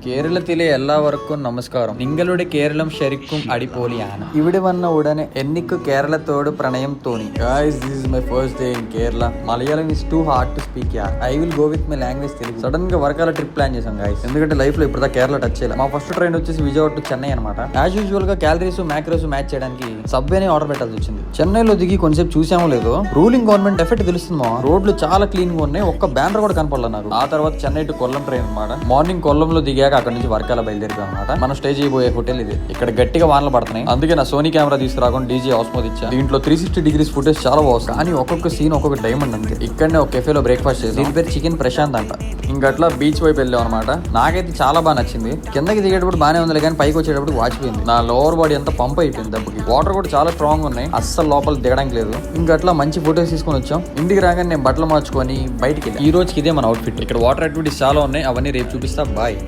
കേരളത്തിലെ എല്ലാവർക്കും നമസ്കാരം. നിങ്ങളുടെ കേരളം ശരിക്കും അടിപൊളിയാണ്. ഇവിടെ വന്ന ഉടനെ എനിക്ക് കേരളത്തോട് പ്രണയം തോന്നി. Guys, this is my first day in Kerala. Malayalam is too hard to speak here. I will go with my language Telugu. Sudden గా వర్కాల ట్రిప్ ప్లాన్ చేసాం guys. ఎందుకంటే లైఫ్ లో ఇప్పుడు కేరళ టచ్ చేయాలి. మా ఫస్ట్ ట్రైన్ వచ్చేసి విజయవాడ టు చెన్నై అనమాట. As usual గా క్యాలరీస్ మ్యాక్రోస్ మ్యాచ్ చేయడానికి సబ్వేని ఆర్డర్ పెట్టాల్సి వచ్చింది. చెన్నైలో దిగి కొంచెం చూసామో లేదో రూలింగ్ గవర్నమెంట్ ఎఫెక్ట్ తెలుస్తుందో రోడ్లు చాలా క్లీన్ గా ఉన్నాయి. ఒక్క బ్యానర్ కూడా కనపడలేదు నాకు. ఆ తర్వాత చెన్నై టు కొల్లం ట్రైన్ అనమాట. మార్నింగ్ కొల్లంలో దిగాక అక్కడ నుంచి వర్కాల బయలుదేరిపోయాం అనమాట. మనం స్టే చేయబోయే హోటల్ ఇది. ఇక్కడ గట్టిగా వానలు పడుతున్నాయి. అందుకే నా సోనీ కెమెరా తీసుకురాకుండా డీజే ఆస్మోద్ ఇచ్చా. దీంట్లో 360 డిగ్రీస్ ఫుటేజ్ చాలా బాగుంది. కానీ ఒక్కొక్క సీన్ ఒక్కొక్క డైమండ్ అంతే. ఇక్కడనే ఒక కెఫేలో బ్రేక్ఫాస్ట్ చేసి దీని పేరు చికెన్ ప్రశాంత్ అంట. ఇంకట్లా బీచ్ వైపు వెళ్ళాం అనమాట. నాకైతే చాలా బాగా నచ్చింది. కిందకి దిగేటప్పుడు బాగానే ఉంది కానీ పైకి వచ్చేటప్పుడు వాచిపోయింది. నా లోవర్ బాడీ అంతా పంప్ అయిపోయింది దెబ్బకి. వాటర్ కూడా చాలా స్ట్రాంగ్ ఉన్నాయి. అస్సలు లోపల దిగడానికి లేదు. ఇంకట్లా మంచి ఫోటోస్ తీసుకొని వచ్చాం. ఇంటికి రాగానే నేను బట్టలు మార్చుకొని బయటికి వెళ్ళి ఈ రోజుకి ఇదే మన అవుట్ఫిట్. ఇక్కడ వాటర్ యాక్టివిటీస్ చాలా ఉన్నాయి. అవన్నీ రేపు చూపిస్తా. బాయ్.